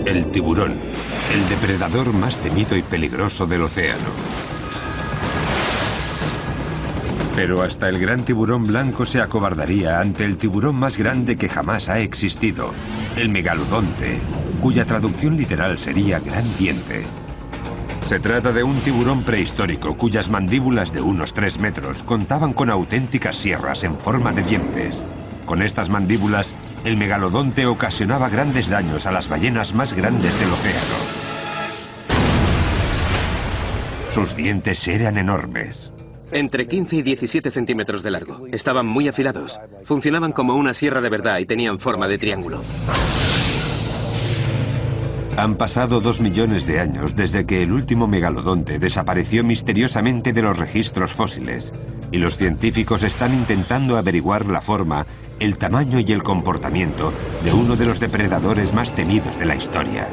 El tiburón, el depredador más temido y peligroso del océano. Pero hasta el gran tiburón blanco se acobardaría ante el tiburón más grande que jamás ha existido, el megalodonte, cuya traducción literal sería gran diente. Se trata de un tiburón prehistórico cuyas mandíbulas de unos 3 metros contaban con auténticas sierras en forma de dientes. Con estas mandíbulas, el megalodonte ocasionaba grandes daños a las ballenas más grandes del océano. Sus dientes eran enormes. Entre 15 y 17 centímetros de largo. Estaban muy afilados. Funcionaban como una sierra de verdad y tenían forma de triángulo. Han pasado 2 millones de años desde que el último megalodonte desapareció misteriosamente de los registros fósiles, y los científicos están intentando averiguar la forma, el tamaño y el comportamiento de uno de los depredadores más temidos de la historia.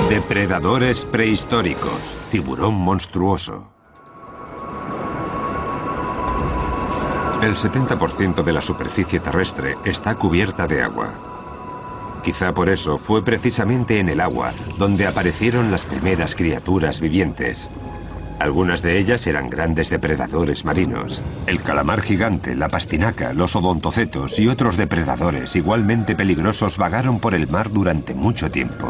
Depredadores prehistóricos, tiburón monstruoso. El 70% de la superficie terrestre está cubierta de agua. Quizá por eso fue precisamente en el agua donde aparecieron las primeras criaturas vivientes. Algunas de ellas eran grandes depredadores marinos. El calamar gigante, la pastinaca, los odontocetos y otros depredadores igualmente peligrosos vagaron por el mar durante mucho tiempo.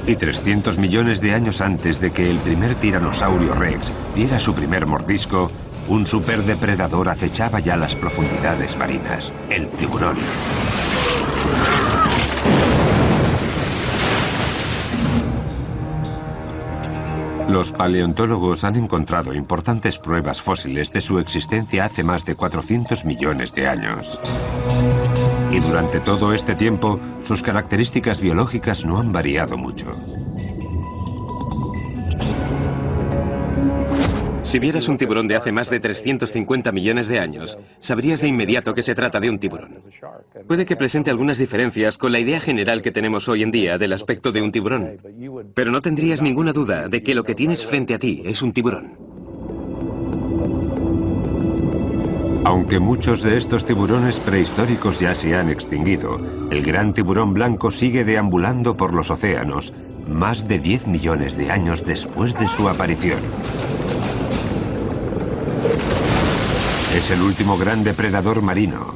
Y 300 millones de años antes de que el primer tiranosaurio rex diera su primer mordisco, un superdepredador acechaba ya las profundidades marinas, el tiburón. Los paleontólogos han encontrado importantes pruebas fósiles de su existencia hace más de 400 millones de años. Y durante todo este tiempo, sus características biológicas no han variado mucho. Si vieras un tiburón de hace más de 350 millones de años, sabrías de inmediato que se trata de un tiburón. Puede que presente algunas diferencias con la idea general que tenemos hoy en día del aspecto de un tiburón, pero no tendrías ninguna duda de que lo que tienes frente a ti es un tiburón. Aunque muchos de estos tiburones prehistóricos ya se han extinguido, el gran tiburón blanco sigue deambulando por los océanos más de 10 millones de años después de su aparición. Es el último gran depredador marino.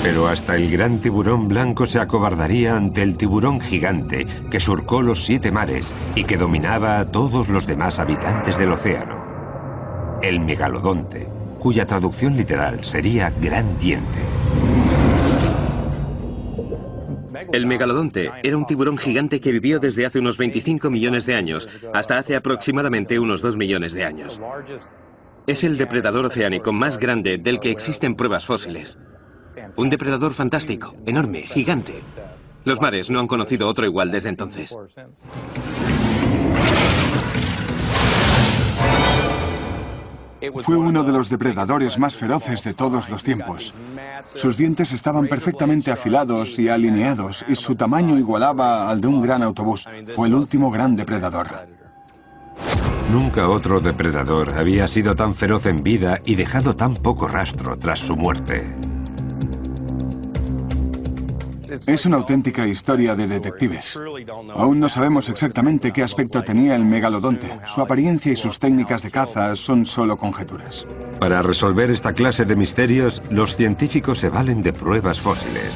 Pero hasta el gran tiburón blanco se acobardaría ante el tiburón gigante que surcó los 7 mares y que dominaba a todos los demás habitantes del océano. El megalodonte, cuya traducción literal sería gran diente. El megalodonte era un tiburón gigante que vivió desde hace unos 25 millones de años hasta hace aproximadamente unos 2 millones de años. Es el depredador oceánico más grande del que existen pruebas fósiles. Un depredador fantástico, enorme, gigante. Los mares no han conocido otro igual desde entonces. Fue uno de los depredadores más feroces de todos los tiempos. Sus dientes estaban perfectamente afilados y alineados, y su tamaño igualaba al de un gran autobús. Fue el último gran depredador. Nunca otro depredador había sido tan feroz en vida y dejado tan poco rastro tras su muerte. Es una auténtica historia de detectives. Aún no sabemos exactamente qué aspecto tenía el megalodonte. Su apariencia y sus técnicas de caza son solo conjeturas. Para resolver esta clase de misterios, los científicos se valen de pruebas fósiles.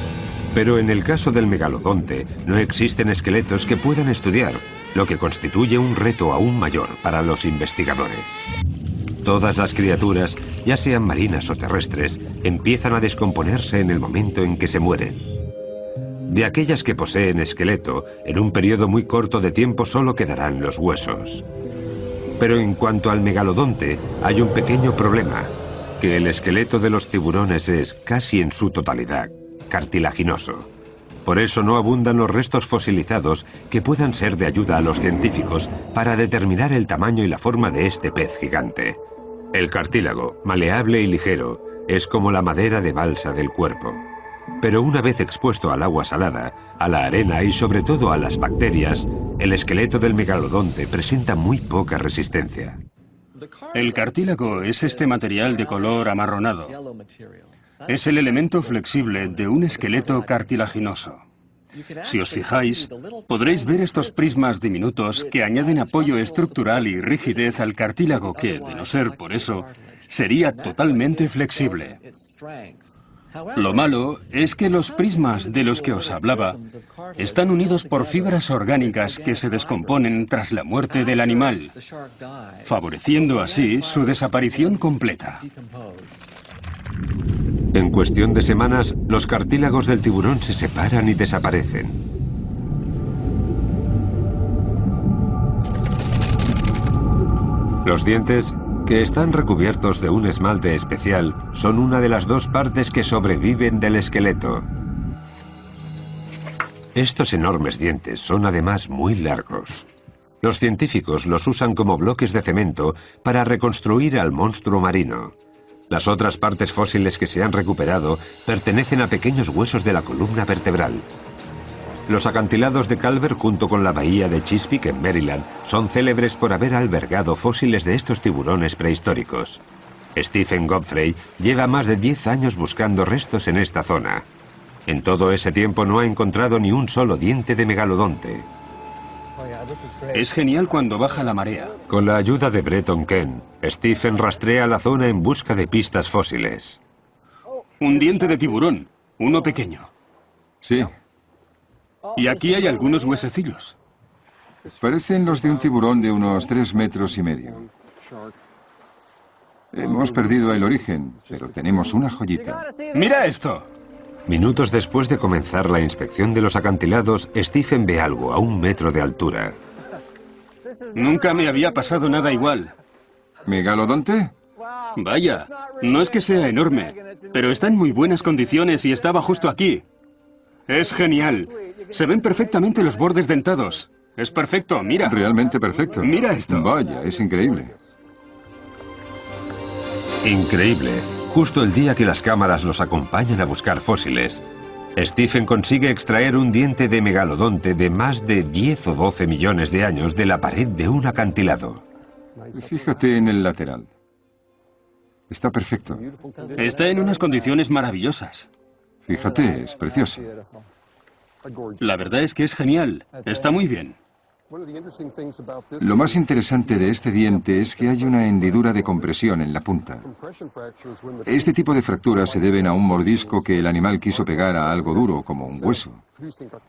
Pero en el caso del megalodonte, no existen esqueletos que puedan estudiar, lo que constituye un reto aún mayor para los investigadores. Todas las criaturas, ya sean marinas o terrestres, empiezan a descomponerse en el momento en que se mueren. De aquellas que poseen esqueleto, en un periodo muy corto de tiempo solo quedarán los huesos. Pero en cuanto al megalodonte, hay un pequeño problema, que el esqueleto de los tiburones es, casi en su totalidad, cartilaginoso. Por eso no abundan los restos fosilizados que puedan ser de ayuda a los científicos para determinar el tamaño y la forma de este pez gigante. El cartílago, maleable y ligero, es como la madera de balsa del cuerpo. Pero una vez expuesto al agua salada, a la arena y sobre todo a las bacterias, el esqueleto del megalodonte presenta muy poca resistencia. El cartílago es este material de color amarronado. Es el elemento flexible de un esqueleto cartilaginoso. Si os fijáis, podréis ver estos prismas diminutos que añaden apoyo estructural y rigidez al cartílago que, de no ser por eso, sería totalmente flexible. Lo malo es que los prismas de los que os hablaba están unidos por fibras orgánicas que se descomponen tras la muerte del animal, favoreciendo así su desaparición completa. En cuestión de semanas, los cartílagos del tiburón se separan y desaparecen. Los dientes, que están recubiertos de un esmalte especial, son una de las dos partes que sobreviven del esqueleto. Estos enormes dientes son además muy largos. Los científicos los usan como bloques de cemento para reconstruir al monstruo marino. Las otras partes fósiles que se han recuperado pertenecen a pequeños huesos de la columna vertebral. Los acantilados de Culver junto con la bahía de Chesapeake en Maryland son célebres por haber albergado fósiles de estos tiburones prehistóricos. Stephen Godfrey lleva más de 10 años buscando restos en esta zona. En todo ese tiempo no ha encontrado ni un solo diente de megalodonte. Es genial cuando baja la marea. Con la ayuda de Breton Kent, Stephen rastrea la zona en busca de pistas fósiles. Un diente de tiburón, uno pequeño. Sí, Y aquí hay algunos huesecillos. parecen los de un tiburón de unos 3,5 metros. Hemos perdido el origen, pero tenemos una joyita. ¡Mira esto! Minutos después de comenzar la inspección de los acantilados, Stephen ve algo a 1 metro de altura. Nunca me había pasado nada igual. ¿Megalodonte? Vaya, no es que sea enorme, pero está en muy buenas condiciones y estaba justo aquí. Es genial. Se ven perfectamente los bordes dentados. Es perfecto, mira. Realmente perfecto. Mira esto. Vaya, es increíble. Increíble. Justo el día que las cámaras los acompañan a buscar fósiles, Stephen consigue extraer un diente de megalodonte de más de 10 o 12 millones de años de la pared de un acantilado. Fíjate en el lateral. Está perfecto. Está en unas condiciones maravillosas. Fíjate, es precioso. La verdad es que es genial. Está muy bien. Lo más interesante de este diente es que hay una hendidura de compresión en la punta. Este tipo de fracturas se deben a un mordisco que el animal quiso pegar a algo duro, como un hueso.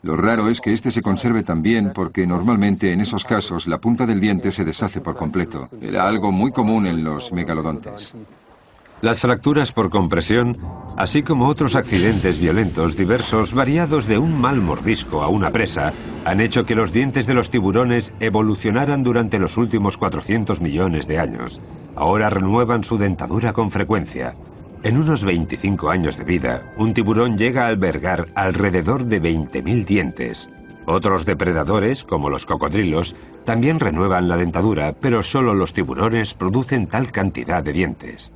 Lo raro es que este se conserve tan bien porque normalmente en esos casos la punta del diente se deshace por completo. Era algo muy común en los megalodontes. Las fracturas por compresión, así como otros accidentes violentos diversos variados de un mal mordisco a una presa, han hecho que los dientes de los tiburones evolucionaran durante los últimos 400 millones de años. Ahora renuevan su dentadura con frecuencia. En unos 25 años de vida, un tiburón llega a albergar alrededor de 20.000 dientes. Otros depredadores, como los cocodrilos, también renuevan la dentadura, pero solo los tiburones producen tal cantidad de dientes.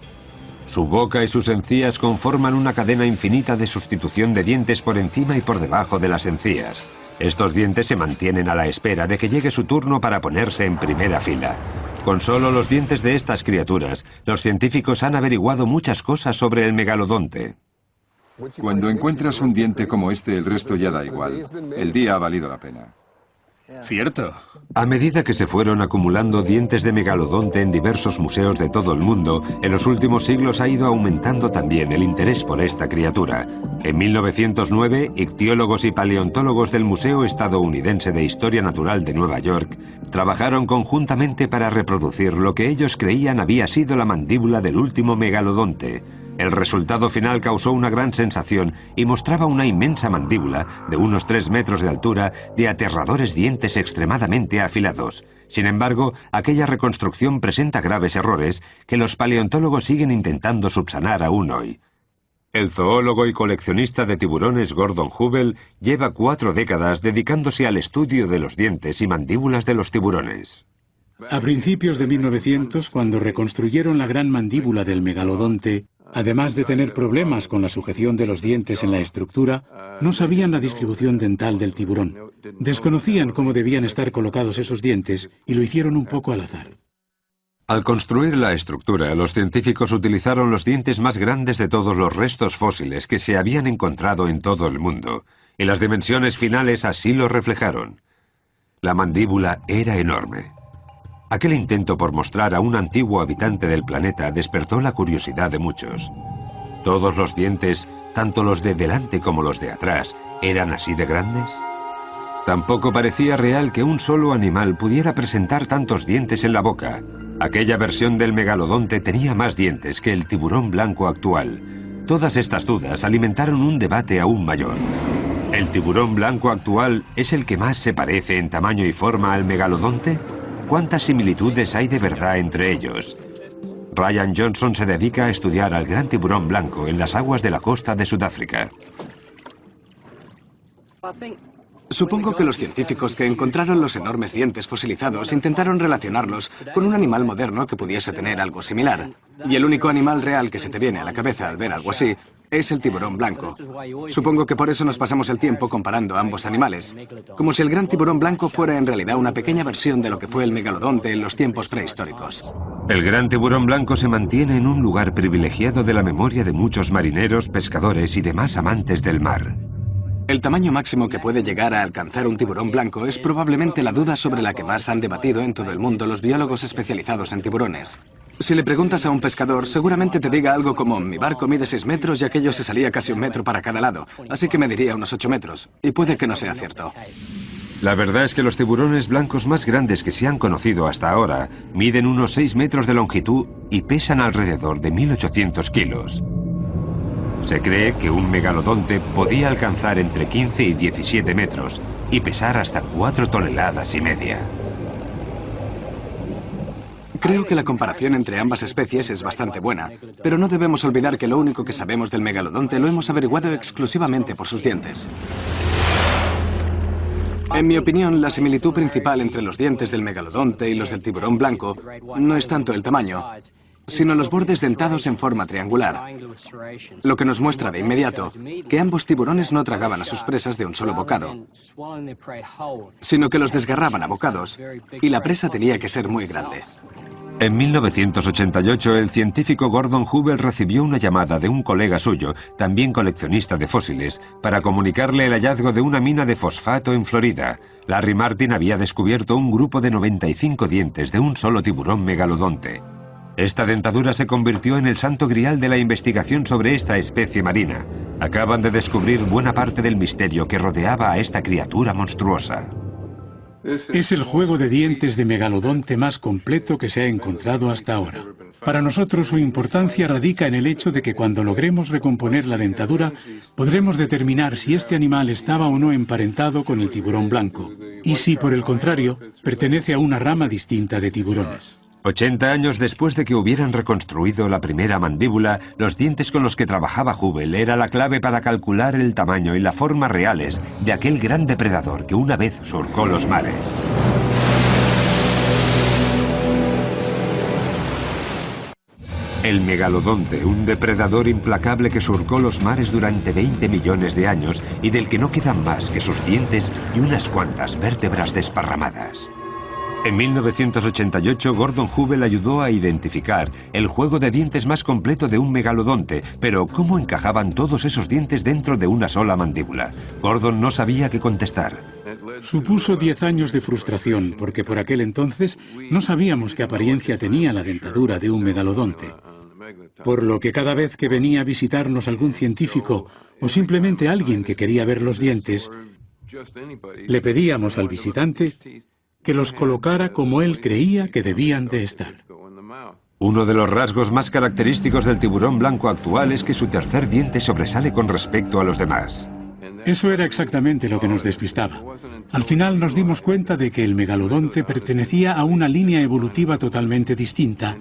Su boca y sus encías conforman una cadena infinita de sustitución de dientes por encima y por debajo de las encías. Estos dientes se mantienen a la espera de que llegue su turno para ponerse en primera fila. Con solo los dientes de estas criaturas, los científicos han averiguado muchas cosas sobre el megalodonte. Cuando encuentras un diente como este, el resto ya da igual. El día ha valido la pena. Cierto. A medida que se fueron acumulando dientes de megalodonte en diversos museos de todo el mundo, en los últimos siglos ha ido aumentando también el interés por esta criatura. En 1909, ictiólogos y paleontólogos del Museo Estadounidense de Historia Natural de Nueva York trabajaron conjuntamente para reproducir lo que ellos creían había sido la mandíbula del último megalodonte. El resultado final causó una gran sensación y mostraba una inmensa mandíbula de unos 3 metros de altura de aterradores dientes extremadamente afilados. Sin embargo, aquella reconstrucción presenta graves errores que los paleontólogos siguen intentando subsanar aún hoy. El zoólogo y coleccionista de tiburones Gordon Hubel lleva 4 décadas dedicándose al estudio de los dientes y mandíbulas de los tiburones. A principios de 1900, cuando reconstruyeron la gran mandíbula del megalodonte, Además de tener problemas con la sujeción de los dientes en la estructura, no sabían la distribución dental del tiburón. Desconocían cómo debían estar colocados esos dientes y lo hicieron un poco al azar. Al construir la estructura, los científicos utilizaron los dientes más grandes de todos los restos fósiles que se habían encontrado en todo el mundo, y las dimensiones finales así lo reflejaron. La mandíbula era enorme. Aquel intento por mostrar a un antiguo habitante del planeta despertó la curiosidad de muchos. ¿Todos los dientes, tanto los de delante como los de atrás, eran así de grandes? Tampoco parecía real que un solo animal pudiera presentar tantos dientes en la boca. Aquella versión del megalodonte tenía más dientes que el tiburón blanco actual. Todas estas dudas alimentaron un debate aún mayor. ¿El tiburón blanco actual es el que más se parece en tamaño y forma al megalodonte? ¿Cuántas similitudes hay de verdad entre ellos? Ryan Johnson se dedica a estudiar al gran tiburón blanco en las aguas de la costa de Sudáfrica. Supongo que los científicos que encontraron los enormes dientes fosilizados intentaron relacionarlos con un animal moderno que pudiese tener algo similar. Y el único animal real que se te viene a la cabeza al ver algo así es el tiburón blanco. Supongo que por eso nos pasamos el tiempo comparando ambos animales, como si el gran tiburón blanco fuera en realidad una pequeña versión de lo que fue el megalodonte en los tiempos prehistóricos. El gran tiburón blanco se mantiene en un lugar privilegiado de la memoria de muchos marineros, pescadores y demás amantes del mar. El tamaño máximo que puede llegar a alcanzar un tiburón blanco es probablemente la duda sobre la que más han debatido en todo el mundo los biólogos especializados en tiburones. Si le preguntas a un pescador, seguramente te diga algo como: mi barco mide 6 metros y aquello se salía casi 1 metro para cada lado, así que mediría unos 8 metros. Y puede que no sea cierto. La verdad es que los tiburones blancos más grandes que se han conocido hasta ahora miden unos 6 metros de longitud y pesan alrededor de 1.800 kilos. Se cree que un megalodonte podía alcanzar entre 15 y 17 metros y pesar hasta 4,5 toneladas. Creo que la comparación entre ambas especies es bastante buena, pero no debemos olvidar que lo único que sabemos del megalodonte lo hemos averiguado exclusivamente por sus dientes. En mi opinión, la similitud principal entre los dientes del megalodonte y los del tiburón blanco no es tanto el tamaño, sino los bordes dentados en forma triangular, lo que nos muestra de inmediato que ambos tiburones no tragaban a sus presas de un solo bocado, sino que los desgarraban a bocados, y la presa tenía que ser muy grande. En 1988, el científico Gordon Hubel recibió una llamada de un colega suyo, también coleccionista de fósiles, para comunicarle el hallazgo de una mina de fosfato en Florida. Larry Martin había descubierto un grupo de 95 dientes de un solo tiburón megalodonte. Esta dentadura se convirtió en el santo grial de la investigación sobre esta especie marina. Acaban de descubrir buena parte del misterio que rodeaba a esta criatura monstruosa. Es el juego de dientes de megalodonte más completo que se ha encontrado hasta ahora. Para nosotros su importancia radica en el hecho de que cuando logremos recomponer la dentadura, podremos determinar si este animal estaba o no emparentado con el tiburón blanco, y si, por el contrario, pertenece a una rama distinta de tiburones. 80 años después de que hubieran reconstruido la primera mandíbula, los dientes con los que trabajaba Hubel era la clave para calcular el tamaño y la forma reales de aquel gran depredador que una vez surcó los mares. El megalodonte, un depredador implacable que surcó los mares durante 20 millones de años y del que no quedan más que sus dientes y unas cuantas vértebras desparramadas. En 1988, Gordon Hubel ayudó a identificar el juego de dientes más completo de un megalodonte, pero ¿cómo encajaban todos esos dientes dentro de una sola mandíbula? Gordon no sabía qué contestar. Supuso 10 años de frustración, porque por aquel entonces no sabíamos qué apariencia tenía la dentadura de un megalodonte. Por lo que cada vez que venía a visitarnos algún científico o simplemente alguien que quería ver los dientes, le pedíamos al visitante que los colocara como él creía que debían de estar. Uno de los rasgos más característicos del tiburón blanco actual es que su tercer diente sobresale con respecto a los demás. Eso era exactamente lo que nos despistaba. Al final nos dimos cuenta de que el megalodonte pertenecía a una línea evolutiva totalmente distinta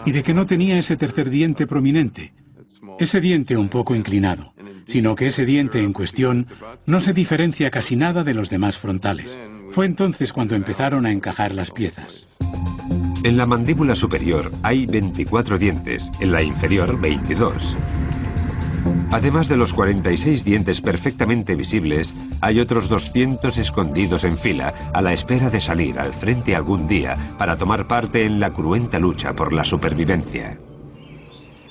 y de que no tenía ese tercer diente prominente, ese diente un poco inclinado, sino que ese diente en cuestión no se diferencia casi nada de los demás frontales. Fue entonces cuando empezaron a encajar las piezas. En la mandíbula superior hay 24 dientes, en la inferior 22. Además de los 46 dientes perfectamente visibles, hay otros 200 escondidos en fila, a la espera de salir al frente algún día para tomar parte en la cruenta lucha por la supervivencia.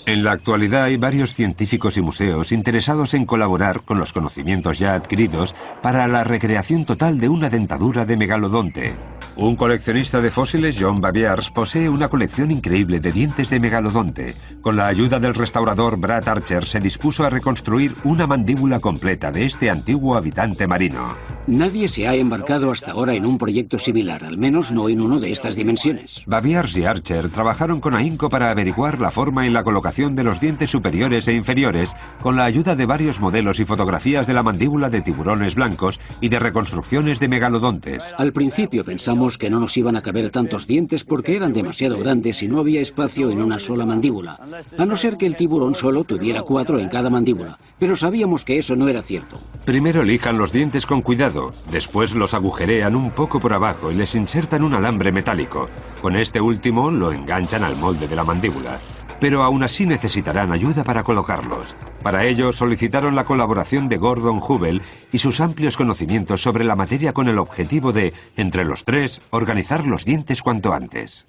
En la actualidad hay varios científicos y museos interesados en colaborar con los conocimientos ya adquiridos para la recreación total de una dentadura de megalodonte. Un coleccionista de fósiles, John Baviers, posee una colección increíble de dientes de megalodonte. Con la ayuda del restaurador Brad Archer se dispuso a reconstruir una mandíbula completa de este antiguo habitante marino. Nadie se ha embarcado hasta ahora en un proyecto similar, al menos no en uno de estas dimensiones. Baviers y Archer trabajaron con ahínco para averiguar la forma y la colocación de los dientes superiores e inferiores con la ayuda de varios modelos y fotografías de la mandíbula de tiburones blancos y de reconstrucciones de megalodontes. Al principio pensamos que no nos iban a caber tantos dientes porque eran demasiado grandes y no había espacio en una sola mandíbula, a no ser que el tiburón solo tuviera 4 en cada mandíbula, pero sabíamos que eso no era cierto. Primero lijan los dientes con cuidado, después los agujerean un poco por abajo y les insertan un alambre metálico. Con este último lo enganchan al molde de la mandíbula. Pero aún así necesitarán ayuda para colocarlos. Para ello solicitaron la colaboración de Gordon Hubel y sus amplios conocimientos sobre la materia con el objetivo de, entre los tres, organizar los dientes cuanto antes.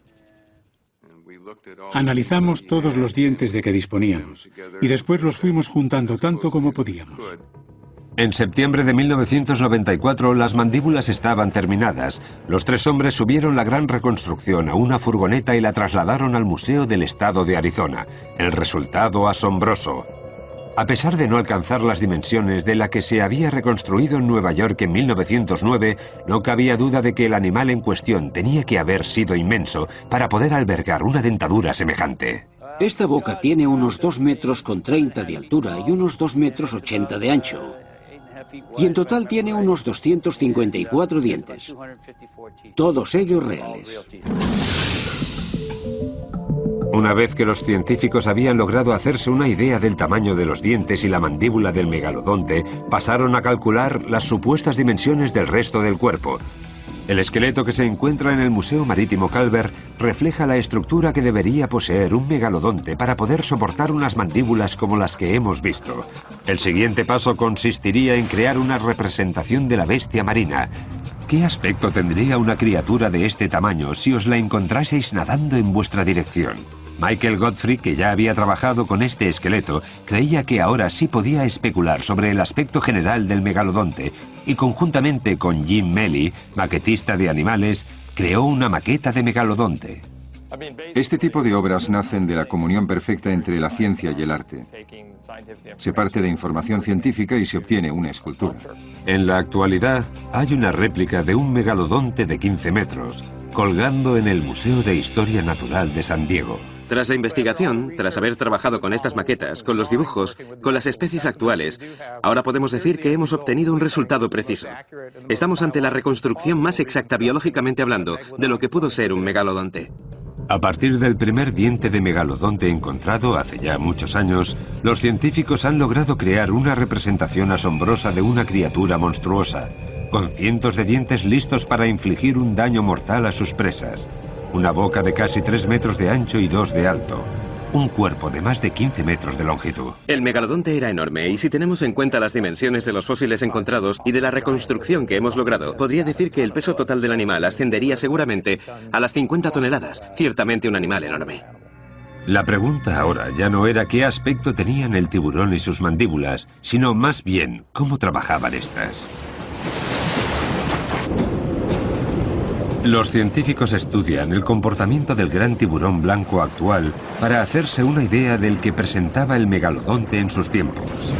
Analizamos todos los dientes de que disponíamos y después los fuimos juntando tanto como podíamos. En septiembre de 1994 las mandíbulas estaban terminadas. Los tres hombres subieron la gran reconstrucción a una furgoneta y la trasladaron al Museo del Estado de Arizona. El resultado asombroso. A pesar de no alcanzar las dimensiones de la que se había reconstruido en Nueva York en 1909, no cabía duda de que el animal en cuestión tenía que haber sido inmenso para poder albergar una dentadura semejante. Esta boca tiene unos 2,30 metros de altura y unos 2,80 metros de ancho. Y en total tiene unos 254 dientes, todos ellos reales. Una vez que los científicos habían logrado hacerse una idea del tamaño de los dientes y la mandíbula del megalodonte, pasaron a calcular las supuestas dimensiones del resto del cuerpo. El esqueleto que se encuentra en el Museo Marítimo Calvert refleja la estructura que debería poseer un megalodonte para poder soportar unas mandíbulas como las que hemos visto. El siguiente paso consistiría en crear una representación de la bestia marina. ¿Qué aspecto tendría una criatura de este tamaño si os la encontraseis nadando en vuestra dirección? Michael Godfrey, que ya había trabajado con este esqueleto, creía que ahora sí podía especular sobre el aspecto general del megalodonte y conjuntamente con Jim Melly, maquetista de animales, creó una maqueta de megalodonte. Este tipo de obras nacen de la comunión perfecta entre la ciencia y el arte. Se parte de información científica y se obtiene una escultura. En la actualidad, hay una réplica de un megalodonte de 15 metros, colgando en el Museo de Historia Natural de San Diego. Tras la investigación, tras haber trabajado con estas maquetas, con los dibujos, con las especies actuales, ahora podemos decir que hemos obtenido un resultado preciso. Estamos ante la reconstrucción más exacta biológicamente hablando de lo que pudo ser un megalodonte. A partir del primer diente de megalodonte encontrado hace ya muchos años, los científicos han logrado crear una representación asombrosa de una criatura monstruosa, con cientos de dientes listos para infligir un daño mortal a sus presas. Una boca de casi 3 metros de ancho y 2 de alto. Un cuerpo de más de 15 metros de longitud. El megalodonte era enorme y si tenemos en cuenta las dimensiones de los fósiles encontrados y de la reconstrucción que hemos logrado, podría decir que el peso total del animal ascendería seguramente a las 50 toneladas. Ciertamente un animal enorme. La pregunta ahora ya no era qué aspecto tenían el tiburón y sus mandíbulas, sino más bien cómo trabajaban estas. Los científicos estudian el comportamiento del gran tiburón blanco actual para hacerse una idea del que presentaba el megalodonte en sus tiempos.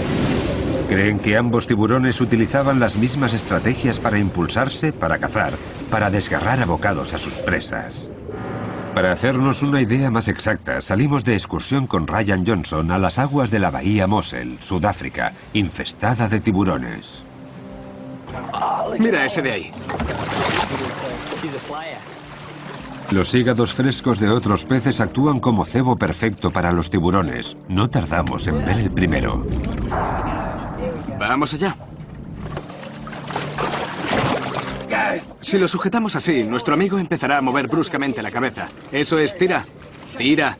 Creen que ambos tiburones utilizaban las mismas estrategias para impulsarse, para cazar, para desgarrar a bocados a sus presas. Para hacernos una idea más exacta, salimos de excursión con Ryan Johnson a las aguas de la bahía Mosel, Sudáfrica, infestada de tiburones. Mira ese de ahí. Los hígados frescos de otros peces actúan como cebo perfecto para los tiburones. No tardamos en ver el primero. Vamos allá. Si lo sujetamos así, nuestro amigo empezará a mover bruscamente la cabeza. Eso es, tira. Tira.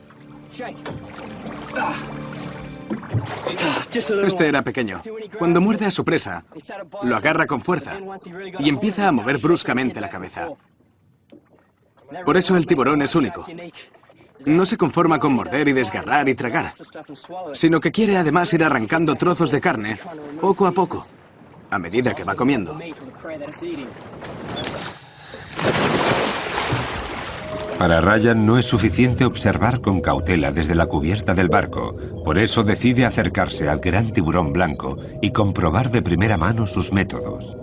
Este era pequeño. Cuando muerde a su presa, lo agarra con fuerza y empieza a mover bruscamente la cabeza. Por eso el tiburón es único. No se conforma con morder y desgarrar y tragar, sino que quiere además ir arrancando trozos de carne poco a poco, a medida que va comiendo. Para Ryan no es suficiente observar con cautela desde la cubierta del barco. Por eso decide acercarse al gran tiburón blanco y comprobar de primera mano sus métodos.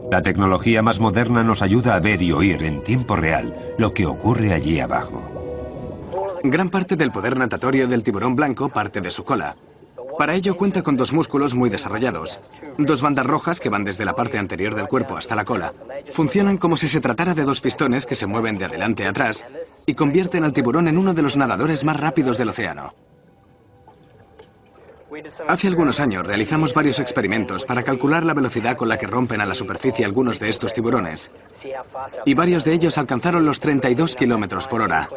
La tecnología más moderna nos ayuda a ver y oír en tiempo real lo que ocurre allí abajo. Gran parte del poder natatorio del tiburón blanco parte de su cola. Para ello cuenta con 2 músculos muy desarrollados. 2 bandas rojas que van desde la parte anterior del cuerpo hasta la cola. Funcionan como si se tratara de 2 pistones que se mueven de adelante a atrás y convierten al tiburón en uno de los nadadores más rápidos del océano. Hace algunos años realizamos varios experimentos para calcular la velocidad con la que rompen a la superficie algunos de estos tiburones. Y varios de ellos alcanzaron los 32 kilómetros por hora.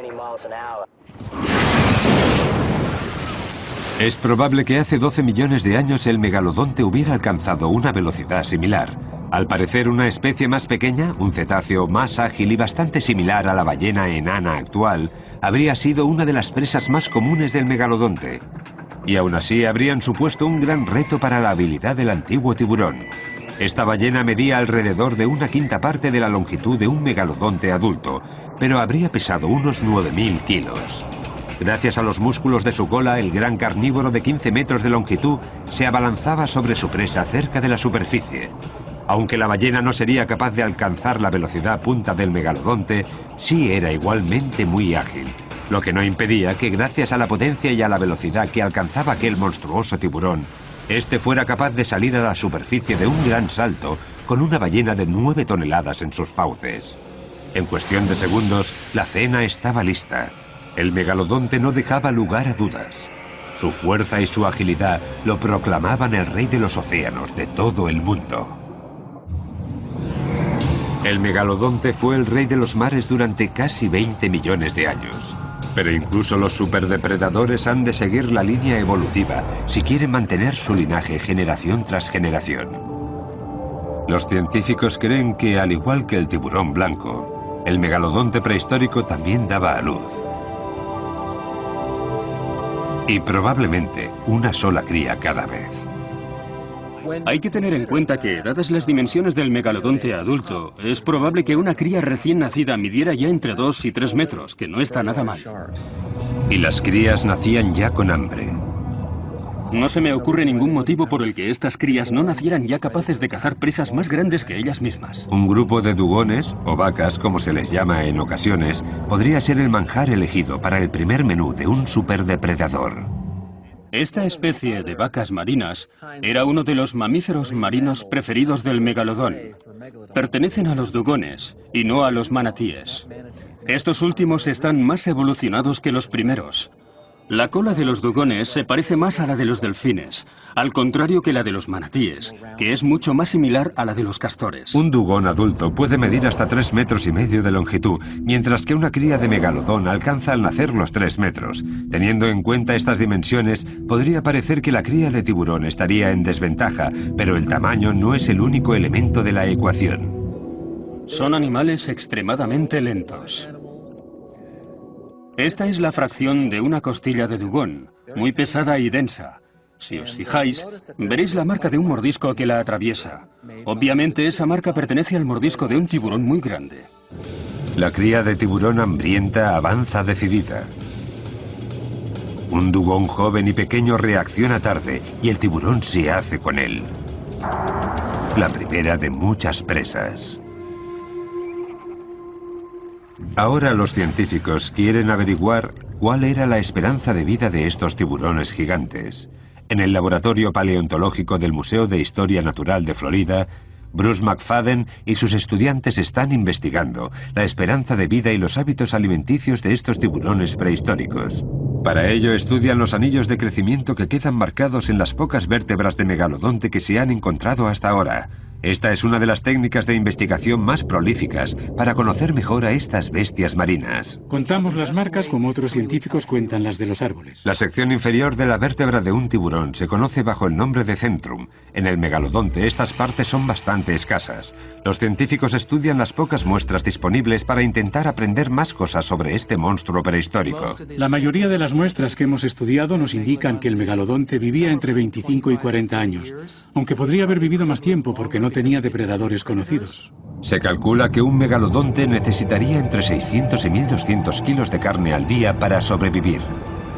Es probable que hace 12 millones de años el megalodonte hubiera alcanzado una velocidad similar. Al parecer una especie más pequeña, un cetáceo más ágil y bastante similar a la ballena enana actual, habría sido una de las presas más comunes del megalodonte. Y aún así habrían supuesto un gran reto para la habilidad del antiguo tiburón. Esta ballena medía alrededor de 1/5 parte de la longitud de un megalodonte adulto, pero habría pesado unos 9.000 kilos. Gracias a los músculos de su cola, el gran carnívoro de 15 metros de longitud se abalanzaba sobre su presa cerca de la superficie. Aunque la ballena no sería capaz de alcanzar la velocidad punta del megalodonte, sí era igualmente muy ágil, lo que no impedía que gracias a la potencia y a la velocidad que alcanzaba aquel monstruoso tiburón, este fuera capaz de salir a la superficie de un gran salto con una ballena de 9 toneladas en sus fauces. En cuestión de segundos, la cena estaba lista. El megalodonte no dejaba lugar a dudas. Su fuerza y su agilidad lo proclamaban el rey de los océanos de todo el mundo. El megalodonte fue el rey de los mares durante casi 20 millones de años. Pero incluso los superdepredadores han de seguir la línea evolutiva si quieren mantener su linaje generación tras generación. Los científicos creen que, al igual que el tiburón blanco, el megalodonte prehistórico también daba a luz. Y probablemente una sola cría cada vez. Hay que tener en cuenta que, dadas las dimensiones del megalodonte adulto, es probable que una cría recién nacida midiera ya entre 2 y 3 metros, que no está nada mal. Y las crías nacían ya con hambre. No se me ocurre ningún motivo por el que estas crías no nacieran ya capaces de cazar presas más grandes que ellas mismas. Un grupo de dugones, o vacas como se les llama en ocasiones, podría ser el manjar elegido para el primer menú de un superdepredador. Esta especie de vacas marinas era uno de los mamíferos marinos preferidos del megalodón. Pertenecen a los dugones y no a los manatíes. Estos últimos están más evolucionados que los primeros. La cola de los dugones se parece más a la de los delfines, al contrario que la de los manatíes, que es mucho más similar a la de los castores. Un dugón adulto puede medir hasta 3,5 metros de longitud, mientras que una cría de megalodón alcanza al nacer los 3 metros. Teniendo en cuenta estas dimensiones, podría parecer que la cría de tiburón estaría en desventaja, pero el tamaño no es el único elemento de la ecuación. Son animales extremadamente lentos. Esta es la fracción de una costilla de dugón, muy pesada y densa. Si os fijáis, veréis la marca de un mordisco que la atraviesa. Obviamente esa marca pertenece al mordisco de un tiburón muy grande. La cría de tiburón hambrienta avanza decidida. Un dugón joven y pequeño reacciona tarde y el tiburón se hace con él. La primera de muchas presas. Ahora los científicos quieren averiguar cuál era la esperanza de vida de estos tiburones gigantes. En el laboratorio paleontológico del Museo de Historia Natural de Florida, Bruce McFadden y sus estudiantes están investigando la esperanza de vida y los hábitos alimenticios de estos tiburones prehistóricos. Para ello estudian los anillos de crecimiento que quedan marcados en las pocas vértebras de megalodonte que se han encontrado hasta ahora. Esta es una de las técnicas de investigación más prolíficas para conocer mejor a estas bestias marinas. Contamos las marcas como otros científicos cuentan las de los árboles. La sección inferior de la vértebra de un tiburón se conoce bajo el nombre de centrum. En el megalodonte estas partes son bastante escasas. Los científicos estudian las pocas muestras disponibles para intentar aprender más cosas sobre este monstruo prehistórico. La mayoría de las muestras que hemos estudiado nos indican que el megalodonte vivía entre 25 y 40 años, aunque podría haber vivido más tiempo porque no tenía depredadores conocidos. Se calcula que un megalodonte necesitaría entre 600 y 1200 kilos de carne al día para sobrevivir,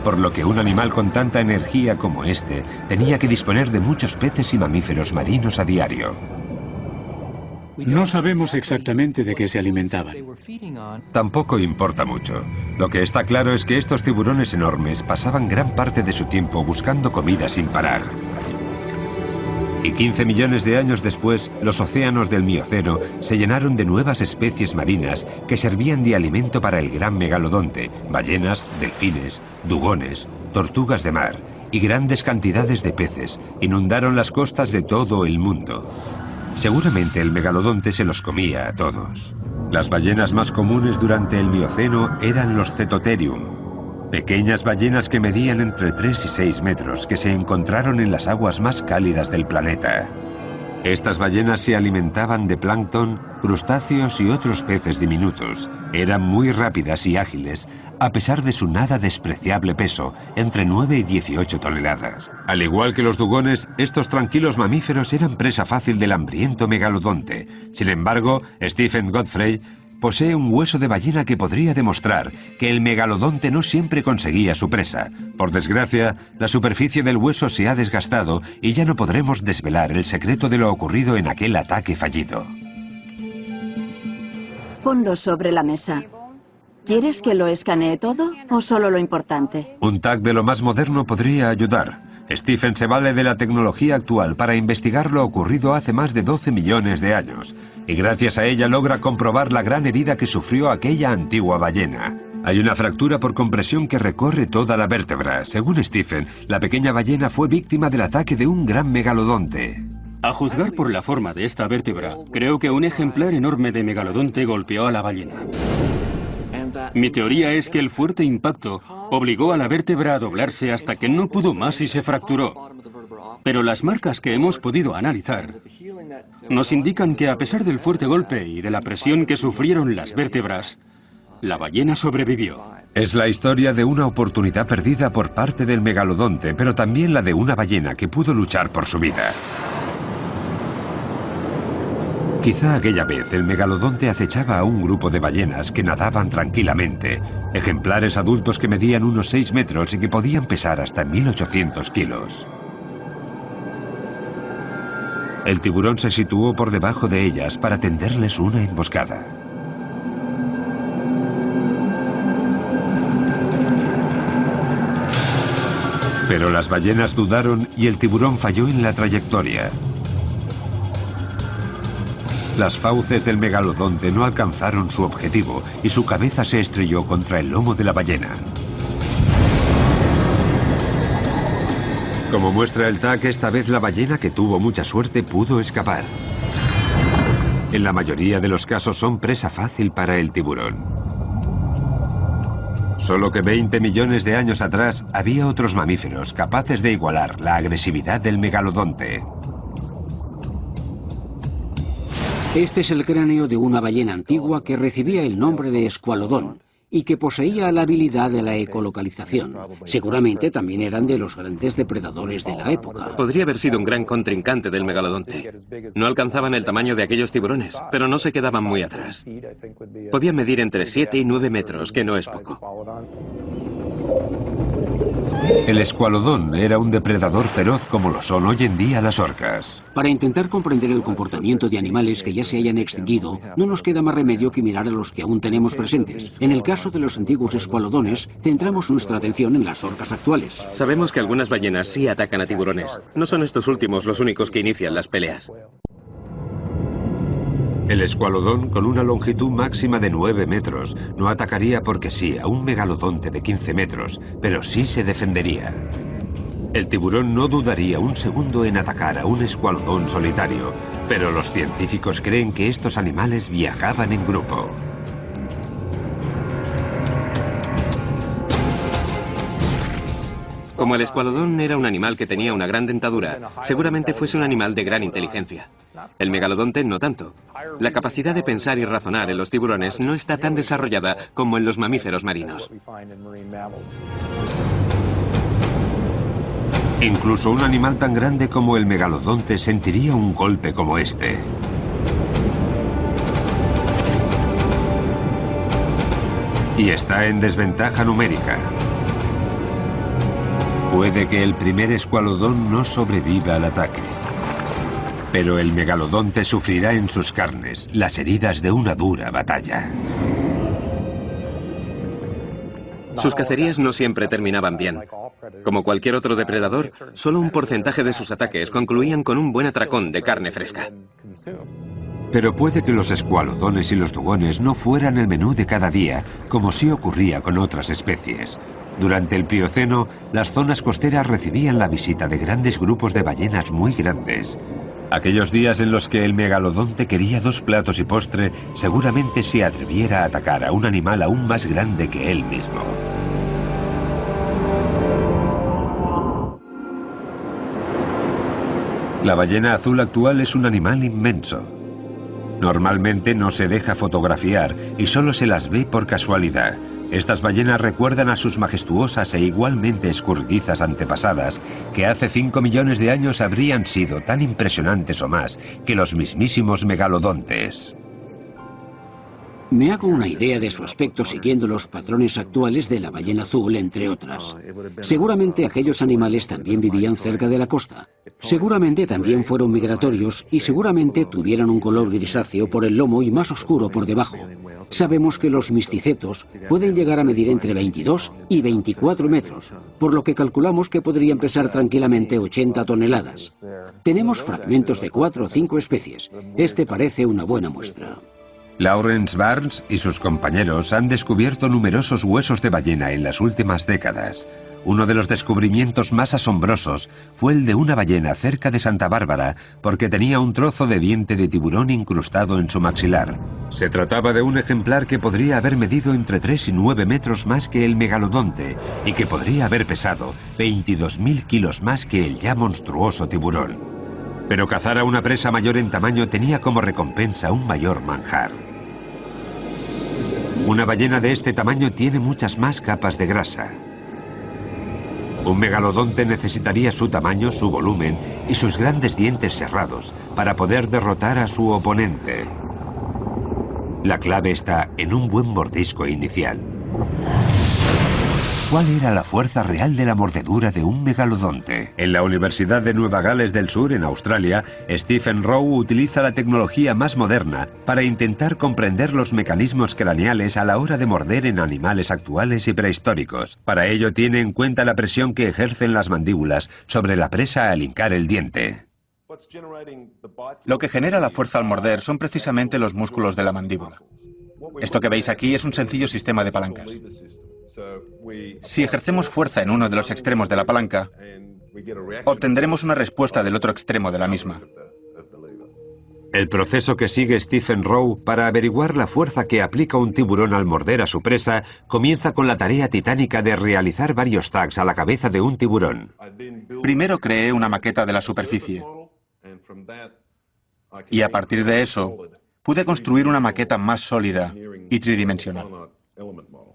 por lo que un animal con tanta energía como este tenía que disponer de muchos peces y mamíferos marinos a diario. No sabemos exactamente de qué se alimentaban. Tampoco importa mucho. Lo que está claro es que estos tiburones enormes pasaban gran parte de su tiempo buscando comida sin parar. Y 15 millones de años después, los océanos del Mioceno se llenaron de nuevas especies marinas que servían de alimento para el gran megalodonte, ballenas, delfines, dugones, tortugas de mar y grandes cantidades de peces inundaron las costas de todo el mundo. Seguramente el megalodonte se los comía a todos. Las ballenas más comunes durante el Mioceno eran los Cetotherium, pequeñas ballenas que medían entre 3 y 6 metros que se encontraron en las aguas más cálidas del planeta. Estas ballenas se alimentaban de plancton, crustáceos y otros peces diminutos. Eran muy rápidas y ágiles, a pesar de su nada despreciable peso, entre 9 y 18 toneladas. Al igual que los dugones, estos tranquilos mamíferos eran presa fácil del hambriento megalodonte. Sin embargo, Stephen Godfrey posee un hueso de ballena que podría demostrar que el megalodonte no siempre conseguía su presa. Por desgracia, la superficie del hueso se ha desgastado y ya no podremos desvelar el secreto de lo ocurrido en aquel ataque fallido. Ponlo sobre la mesa. ¿Quieres que lo escanee todo o solo lo importante? Un TAC de lo más moderno podría ayudar. Stephen se vale de la tecnología actual para investigar lo ocurrido hace más de 12 millones de años, y gracias a ella logra comprobar la gran herida que sufrió aquella antigua ballena. Hay una fractura por compresión que recorre toda la vértebra. Según Stephen, la pequeña ballena fue víctima del ataque de un gran megalodonte. A juzgar por la forma de esta vértebra, creo que un ejemplar enorme de megalodonte golpeó a la ballena. Mi teoría es que el fuerte impacto obligó a la vértebra a doblarse hasta que no pudo más y se fracturó. Pero las marcas que hemos podido analizar nos indican que a pesar del fuerte golpe y de la presión que sufrieron las vértebras, la ballena sobrevivió. Es la historia de una oportunidad perdida por parte del megalodonte, pero también la de una ballena que pudo luchar por su vida. Quizá aquella vez el megalodonte acechaba a un grupo de ballenas que nadaban tranquilamente, ejemplares adultos que medían unos 6 metros y que podían pesar hasta 1800 kilos. El tiburón se situó por debajo de ellas para tenderles una emboscada. Pero las ballenas dudaron y el tiburón falló en la trayectoria. Las fauces del megalodonte no alcanzaron su objetivo y su cabeza se estrelló contra el lomo de la ballena. Como muestra el TAC, esta vez la ballena, que tuvo mucha suerte, pudo escapar. En la mayoría de los casos son presa fácil para el tiburón. Solo que 20 millones de años atrás había otros mamíferos capaces de igualar la agresividad del megalodonte. Este es el cráneo de una ballena antigua que recibía el nombre de escualodón y que poseía la habilidad de la ecolocalización. Seguramente también eran de los grandes depredadores de la época. Podría haber sido un gran contrincante del megalodonte. No alcanzaban el tamaño de aquellos tiburones, pero no se quedaban muy atrás. Podían medir entre 7 y 9 metros, que no es poco. El escualodón era un depredador feroz como lo son hoy en día las orcas. Para intentar comprender el comportamiento de animales que ya se hayan extinguido, no nos queda más remedio que mirar a los que aún tenemos presentes. En el caso de los antiguos escualodones, centramos nuestra atención en las orcas actuales. Sabemos que algunas ballenas sí atacan a tiburones. No son estos últimos los únicos que inician las peleas. El escualodón, con una longitud máxima de 9 metros, no atacaría porque sí a un megalodonte de 15 metros, pero sí se defendería. El tiburón no dudaría un segundo en atacar a un escualodón solitario, pero los científicos creen que estos animales viajaban en grupo. Como el escualodón era un animal que tenía una gran dentadura, seguramente fuese un animal de gran inteligencia. El megalodonte no tanto. La capacidad de pensar y razonar en los tiburones no está tan desarrollada como en los mamíferos marinos. Incluso un animal tan grande como el megalodonte sentiría un golpe como este. Y está en desventaja numérica. Puede que el primer escualodón no sobreviva al ataque. Pero el megalodonte sufrirá en sus carnes las heridas de una dura batalla. Sus cacerías no siempre terminaban bien. Como cualquier otro depredador, solo un porcentaje de sus ataques concluían con un buen atracón de carne fresca. Pero puede que los escualodones y los dugones no fueran el menú de cada día, como sí ocurría con otras especies. Durante el Plioceno, las zonas costeras recibían la visita de grandes grupos de ballenas muy grandes. Aquellos días en los que el megalodonte quería 2 platos y postre, seguramente se atreviera a atacar a un animal aún más grande que él mismo. La ballena azul actual es un animal inmenso. Normalmente no se deja fotografiar y solo se las ve por casualidad. Estas ballenas recuerdan a sus majestuosas e igualmente escurridizas antepasadas, que hace 5 millones de años habrían sido tan impresionantes o más que los mismísimos megalodontes. Me hago una idea de su aspecto siguiendo los patrones actuales de la ballena azul, entre otras. Seguramente aquellos animales también vivían cerca de la costa. Seguramente también fueron migratorios y seguramente tuvieran un color grisáceo por el lomo y más oscuro por debajo. Sabemos que los misticetos pueden llegar a medir entre 22 y 24 metros, por lo que calculamos que podrían pesar tranquilamente 80 toneladas. Tenemos fragmentos de 4 o 5 especies. Este parece una buena muestra. Lawrence Barnes y sus compañeros han descubierto numerosos huesos de ballena en las últimas décadas. Uno de los descubrimientos más asombrosos fue el de una ballena cerca de Santa Bárbara, porque tenía un trozo de diente de tiburón incrustado en su maxilar. Se trataba de un ejemplar que podría haber medido entre 3 y 9 metros más que el megalodonte y que podría haber pesado 22.000 kilos más que el ya monstruoso tiburón. Pero cazar a una presa mayor en tamaño tenía como recompensa un mayor manjar. Una ballena de este tamaño tiene muchas más capas de grasa. Un megalodonte necesitaría su tamaño, su volumen y sus grandes dientes cerrados para poder derrotar a su oponente. La clave está en un buen mordisco inicial. ¿Cuál era la fuerza real de la mordedura de un megalodonte? En la Universidad de Nueva Gales del Sur, en Australia, Stephen Rowe utiliza la tecnología más moderna para intentar comprender los mecanismos craneales a la hora de morder en animales actuales y prehistóricos. Para ello tiene en cuenta la presión que ejercen las mandíbulas sobre la presa al hincar el diente. Lo que genera la fuerza al morder son precisamente los músculos de la mandíbula. Esto que veis aquí es un sencillo sistema de palancas. Si ejercemos fuerza en uno de los extremos de la palanca, obtendremos una respuesta del otro extremo de la misma. El proceso que sigue Stephen Rowe para averiguar la fuerza que aplica un tiburón al morder a su presa comienza con la tarea titánica de realizar varios tags a la cabeza de un tiburón. Primero creé una maqueta de la superficie y a partir de eso pude construir una maqueta más sólida y tridimensional.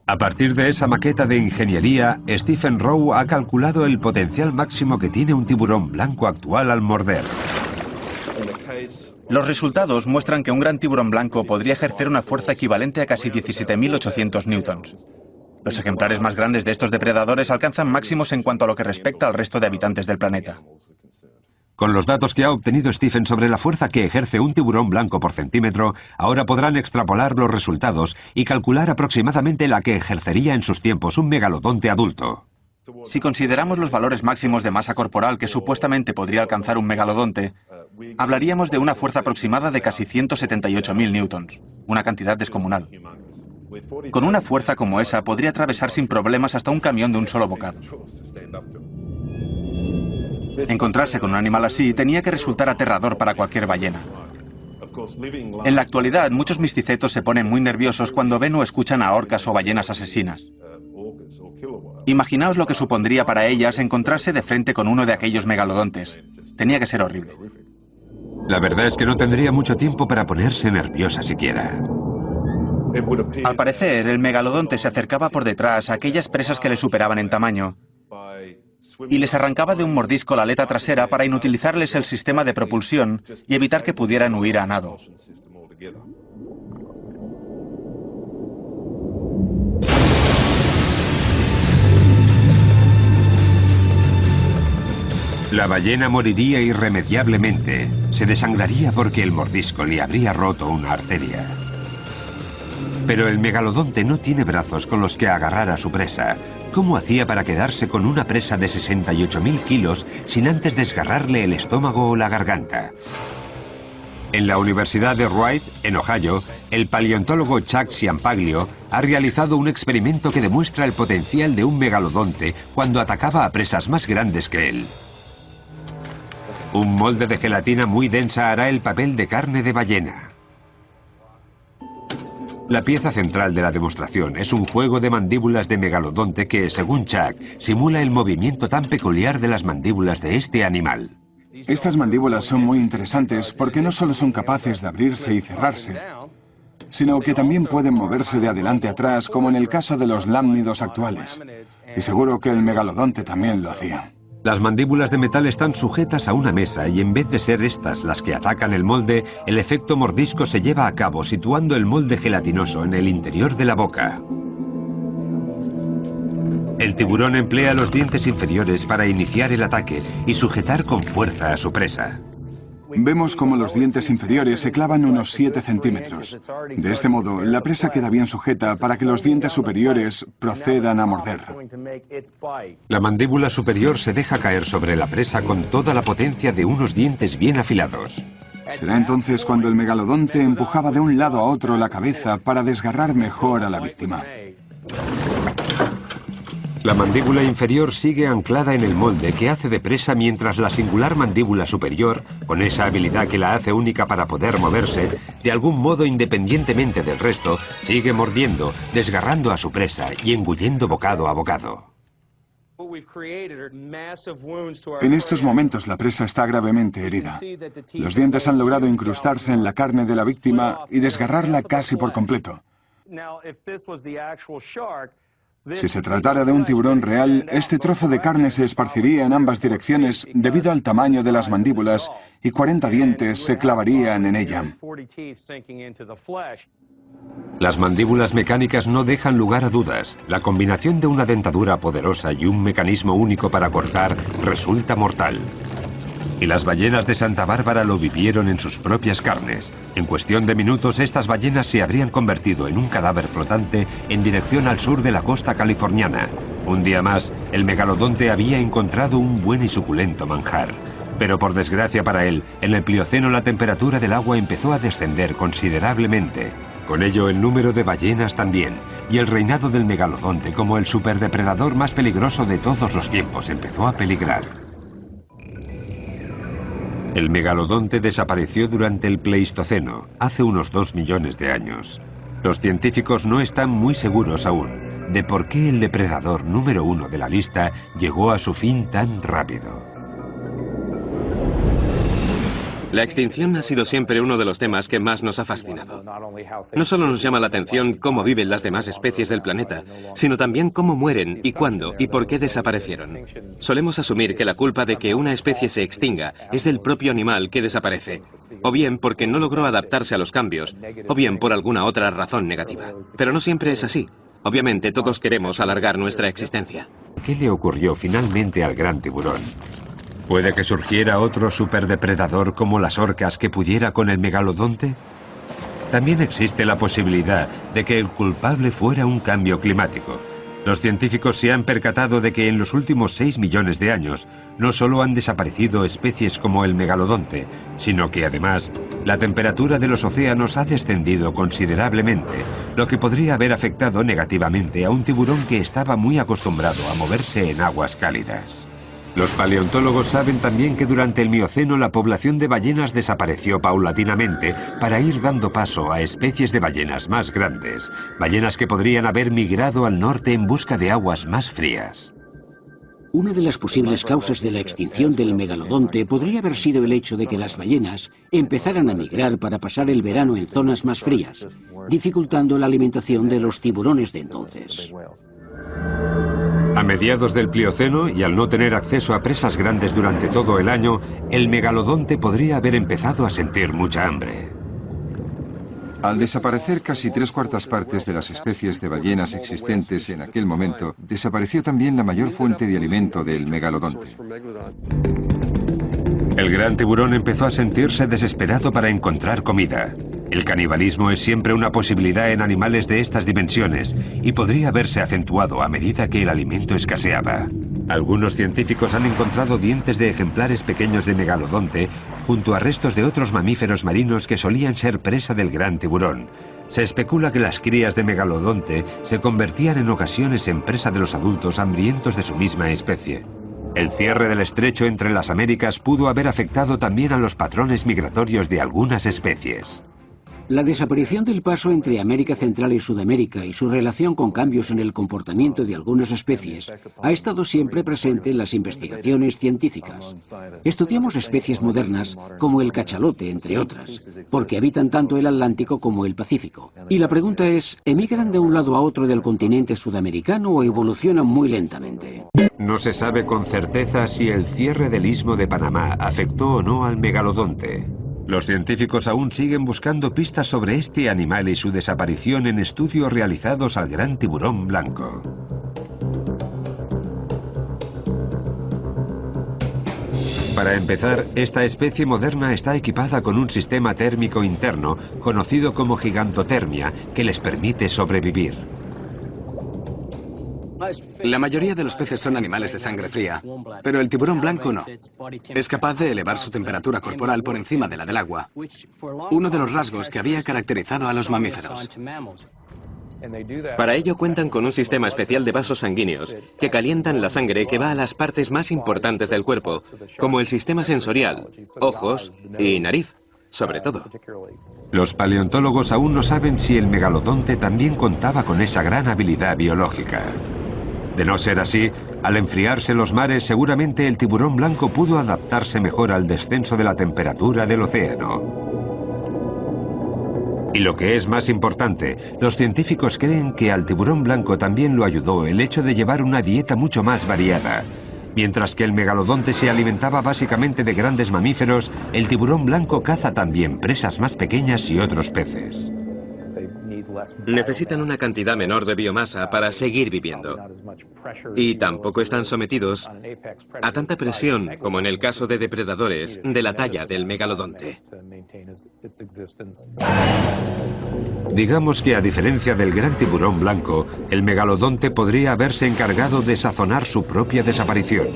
A partir de esa maqueta de ingeniería, Stephen Rowe ha calculado el potencial máximo que tiene un tiburón blanco actual al morder. Los resultados muestran que un gran tiburón blanco podría ejercer una fuerza equivalente a casi 17.800 newtons. Los ejemplares más grandes de estos depredadores alcanzan máximos en cuanto a lo que respecta al resto de habitantes del planeta. Con los datos que ha obtenido Stephen sobre la fuerza que ejerce un tiburón blanco por centímetro, ahora podrán extrapolar los resultados y calcular aproximadamente la que ejercería en sus tiempos un megalodonte adulto. Si consideramos los valores máximos de masa corporal que supuestamente podría alcanzar un megalodonte, hablaríamos de una fuerza aproximada de casi 178.000 newtons, una cantidad descomunal. Con una fuerza como esa podría atravesar sin problemas hasta un camión de un solo bocado. Encontrarse con un animal así tenía que resultar aterrador para cualquier ballena. En la actualidad, muchos misticetos se ponen muy nerviosos cuando ven o escuchan a orcas o ballenas asesinas. Imaginaos lo que supondría para ellas encontrarse de frente con uno de aquellos megalodontes. Tenía que ser horrible. La verdad es que no tendría mucho tiempo para ponerse nerviosa siquiera. Al parecer, el megalodonte se acercaba por detrás a aquellas presas que le superaban en tamaño y les arrancaba de un mordisco la aleta trasera para inutilizarles el sistema de propulsión y evitar que pudieran huir a nado. La ballena moriría irremediablemente. Se desangraría porque el mordisco le habría roto una arteria. Pero el megalodonte no tiene brazos con los que agarrar a su presa. ¿Cómo hacía para quedarse con una presa de 68.000 kilos sin antes desgarrarle el estómago o la garganta? En la Universidad de Wright, en Ohio, el paleontólogo Chuck Ciampaglio ha realizado un experimento que demuestra el potencial de un megalodonte cuando atacaba a presas más grandes que él. Un molde de gelatina muy densa hará el papel de carne de ballena. La pieza central de la demostración es un juego de mandíbulas de megalodonte que, según Chuck, simula el movimiento tan peculiar de las mandíbulas de este animal. Estas mandíbulas son muy interesantes porque no solo son capaces de abrirse y cerrarse, sino que también pueden moverse de adelante a atrás, como en el caso de los lámnidos actuales. Y seguro que el megalodonte también lo hacía. Las mandíbulas de metal están sujetas a una mesa y en vez de ser estas las que atacan el molde, el efecto mordisco se lleva a cabo situando el molde gelatinoso en el interior de la boca. El tiburón emplea los dientes inferiores para iniciar el ataque y sujetar con fuerza a su presa. Vemos cómo los dientes inferiores se clavan unos 7 centímetros. De este modo, la presa queda bien sujeta para que los dientes superiores procedan a morder. La mandíbula superior se deja caer sobre la presa con toda la potencia de unos dientes bien afilados. Será entonces cuando el megalodonte empujaba de un lado a otro la cabeza para desgarrar mejor a la víctima. La mandíbula inferior sigue anclada en el molde que hace de presa mientras la singular mandíbula superior, con esa habilidad que la hace única para poder moverse, de algún modo independientemente del resto, sigue mordiendo, desgarrando a su presa y engullendo bocado a bocado. En estos momentos la presa está gravemente herida. Los dientes han logrado incrustarse en la carne de la víctima y desgarrarla casi por completo. Si se tratara de un tiburón real, este trozo de carne se esparciría en ambas direcciones debido al tamaño de las mandíbulas y 40 dientes se clavarían en ella. Las mandíbulas mecánicas no dejan lugar a dudas. La combinación de una dentadura poderosa y un mecanismo único para cortar resulta mortal. Y las ballenas de Santa Bárbara lo vivieron en sus propias carnes. En cuestión de minutos, estas ballenas se habrían convertido en un cadáver flotante en dirección al sur de la costa californiana. Un día más, el megalodonte había encontrado un buen y suculento manjar. Pero por desgracia para él, en el Plioceno la temperatura del agua empezó a descender considerablemente. Con ello, el número de ballenas también, y el reinado del megalodonte como el superdepredador más peligroso de todos los tiempos empezó a peligrar. El megalodonte desapareció durante el Pleistoceno, hace unos 2 millones de años. Los científicos no están muy seguros aún de por qué el depredador número 1 de la lista llegó a su fin tan rápido. La extinción ha sido siempre uno de los temas que más nos ha fascinado. No solo nos llama la atención cómo viven las demás especies del planeta, sino también cómo mueren y cuándo y por qué desaparecieron. Solemos asumir que la culpa de que una especie se extinga es del propio animal que desaparece, o bien porque no logró adaptarse a los cambios, o bien por alguna otra razón negativa. Pero no siempre es así. Obviamente todos queremos alargar nuestra existencia. ¿Qué le ocurrió finalmente al gran tiburón? ¿Puede que surgiera otro superdepredador como las orcas que pudiera con el megalodonte? También existe la posibilidad de que el culpable fuera un cambio climático. Los científicos se han percatado de que en los últimos 6 millones de años no solo han desaparecido especies como el megalodonte, sino que además la temperatura de los océanos ha descendido considerablemente, lo que podría haber afectado negativamente a un tiburón que estaba muy acostumbrado a moverse en aguas cálidas. Los paleontólogos saben también que durante el Mioceno la población de ballenas desapareció paulatinamente para ir dando paso a especies de ballenas más grandes, ballenas que podrían haber migrado al norte en busca de aguas más frías. Una de las posibles causas de la extinción del megalodonte podría haber sido el hecho de que las ballenas empezaran a migrar para pasar el verano en zonas más frías, dificultando la alimentación de los tiburones de entonces. A mediados del Plioceno, y al no tener acceso a presas grandes durante todo el año, el megalodonte podría haber empezado a sentir mucha hambre. Al desaparecer casi 3/4 partes de las especies de ballenas existentes en aquel momento, desapareció también la mayor fuente de alimento del megalodonte. El gran tiburón empezó a sentirse desesperado para encontrar comida. El canibalismo es siempre una posibilidad en animales de estas dimensiones y podría haberse acentuado a medida que el alimento escaseaba. Algunos científicos han encontrado dientes de ejemplares pequeños de megalodonte junto a restos de otros mamíferos marinos que solían ser presa del gran tiburón. Se especula que las crías de megalodonte se convertían en ocasiones en presa de los adultos hambrientos de su misma especie. El cierre del estrecho entre las Américas pudo haber afectado también a los patrones migratorios de algunas especies. La desaparición del paso entre América Central y Sudamérica y su relación con cambios en el comportamiento de algunas especies ha estado siempre presente en las investigaciones científicas. Estudiamos especies modernas como el cachalote, entre otras, porque habitan tanto el Atlántico como el Pacífico. Y la pregunta es, ¿emigran de un lado a otro del continente sudamericano o evolucionan muy lentamente? No se sabe con certeza si el cierre del Istmo de Panamá afectó o no al megalodonte. Los científicos aún siguen buscando pistas sobre este animal y su desaparición en estudios realizados al gran tiburón blanco. Para empezar, esta especie moderna está equipada con un sistema térmico interno conocido como gigantotermia que les permite sobrevivir. La mayoría de los peces son animales de sangre fría, pero el tiburón blanco no. Es capaz de elevar su temperatura corporal por encima de la del agua, uno de los rasgos que había caracterizado a los mamíferos. Para ello cuentan con un sistema especial de vasos sanguíneos que calientan la sangre que va a las partes más importantes del cuerpo, como el sistema sensorial, ojos y nariz, sobre todo. Los paleontólogos aún no saben si el megalodonte también contaba con esa gran habilidad biológica. De no ser así, al enfriarse los mares, seguramente el tiburón blanco pudo adaptarse mejor al descenso de la temperatura del océano. Y lo que es más importante, los científicos creen que al tiburón blanco también lo ayudó el hecho de llevar una dieta mucho más variada. Mientras que el megalodonte se alimentaba básicamente de grandes mamíferos, el tiburón blanco caza también presas más pequeñas y otros peces. Necesitan una cantidad menor de biomasa para seguir viviendo. Y tampoco están sometidos a tanta presión como en el caso de depredadores de la talla del megalodonte. Digamos que a diferencia del gran tiburón blanco, el megalodonte podría haberse encargado de sazonar su propia desaparición.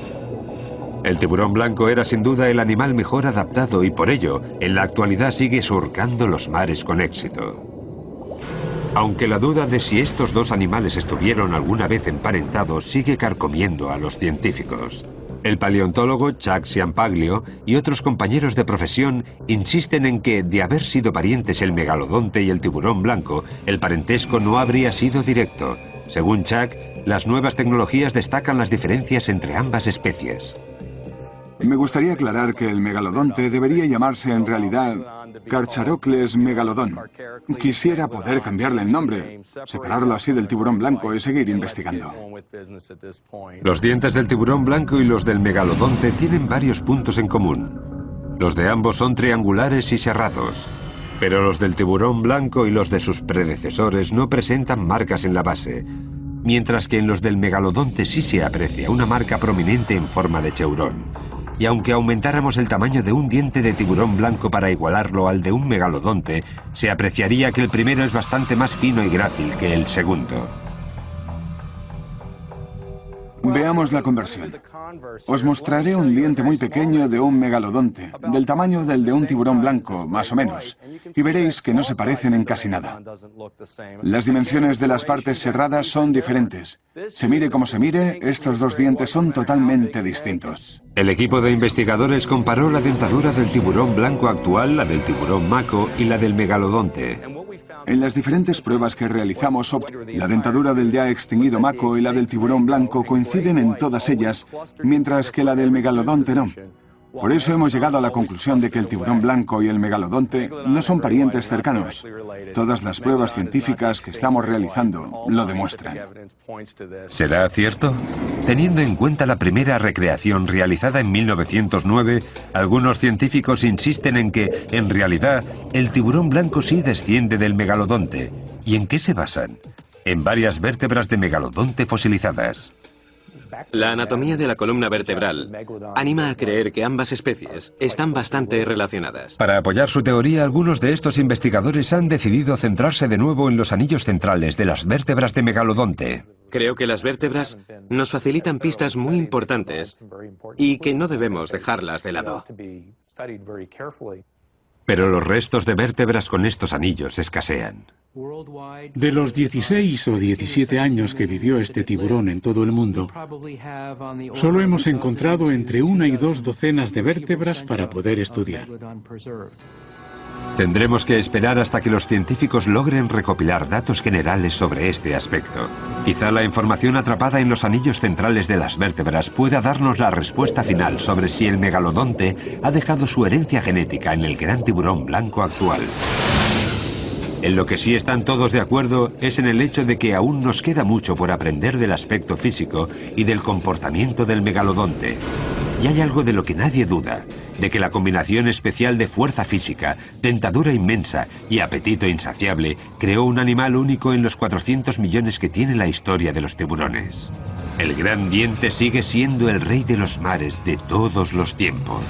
El tiburón blanco era sin duda el animal mejor adaptado y por ello, en la actualidad sigue surcando los mares con éxito. Aunque la duda de si estos dos animales estuvieron alguna vez emparentados sigue carcomiendo a los científicos. El paleontólogo Chuck Ciampaglio y otros compañeros de profesión insisten en que, de haber sido parientes el megalodonte y el tiburón blanco, el parentesco no habría sido directo. Según Chuck, las nuevas tecnologías destacan las diferencias entre ambas especies. Me gustaría aclarar que el megalodonte debería llamarse en realidad Carcharoples megalodon. Quisiera poder cambiarle el nombre, separarlo así del tiburón blanco y seguir investigando. Los dientes del tiburón blanco y los del megalodonte tienen varios puntos en común. Los de ambos son triangulares y serrados, pero los del tiburón blanco y los de sus predecesores no presentan marcas en la base, mientras que en los del megalodonte sí se aprecia una marca prominente en forma de cheurón. Y aunque aumentáramos el tamaño de un diente de tiburón blanco para igualarlo al de un megalodonte, se apreciaría que el primero es bastante más fino y grácil que el segundo. Veamos la conversión. Os mostraré un diente muy pequeño de un megalodonte, del tamaño del de un tiburón blanco, más o menos, y veréis que no se parecen en casi nada. Las dimensiones de las partes serradas son diferentes. Se mire como se mire, estos dos dientes son totalmente distintos. El equipo de investigadores comparó la dentadura del tiburón blanco actual, la del tiburón mako y la del megalodonte. En las diferentes pruebas que realizamos, la dentadura del ya extinguido mako y la del tiburón blanco coinciden en todas ellas, mientras que la del megalodonte no. Por eso hemos llegado a la conclusión de que el tiburón blanco y el megalodonte no son parientes cercanos. Todas las pruebas científicas que estamos realizando lo demuestran. ¿Será cierto? Teniendo en cuenta la primera recreación realizada en 1909, algunos científicos insisten en que, en realidad, el tiburón blanco sí desciende del megalodonte. ¿Y en qué se basan? En varias vértebras de megalodonte fosilizadas. La anatomía de la columna vertebral anima a creer que ambas especies están bastante relacionadas. Para apoyar su teoría, algunos de estos investigadores han decidido centrarse de nuevo en los anillos centrales de las vértebras de megalodonte. Creo que las vértebras nos facilitan pistas muy importantes y que no debemos dejarlas de lado. Pero los restos de vértebras con estos anillos escasean. De los 16 o 17 años que vivió este tiburón en todo el mundo, solo hemos encontrado entre 1 y 2 docenas de vértebras para poder estudiar. Tendremos que esperar hasta que los científicos logren recopilar datos generales sobre este aspecto. Quizá la información atrapada en los anillos centrales de las vértebras pueda darnos la respuesta final sobre si el megalodonte ha dejado su herencia genética en el gran tiburón blanco actual. En lo que sí están todos de acuerdo es en el hecho de que aún nos queda mucho por aprender del aspecto físico y del comportamiento del megalodonte. Y hay algo de lo que nadie duda, de que la combinación especial de fuerza física, dentadura inmensa y apetito insaciable creó un animal único en los 400 millones que tiene la historia de los tiburones. El gran diente sigue siendo el rey de los mares de todos los tiempos.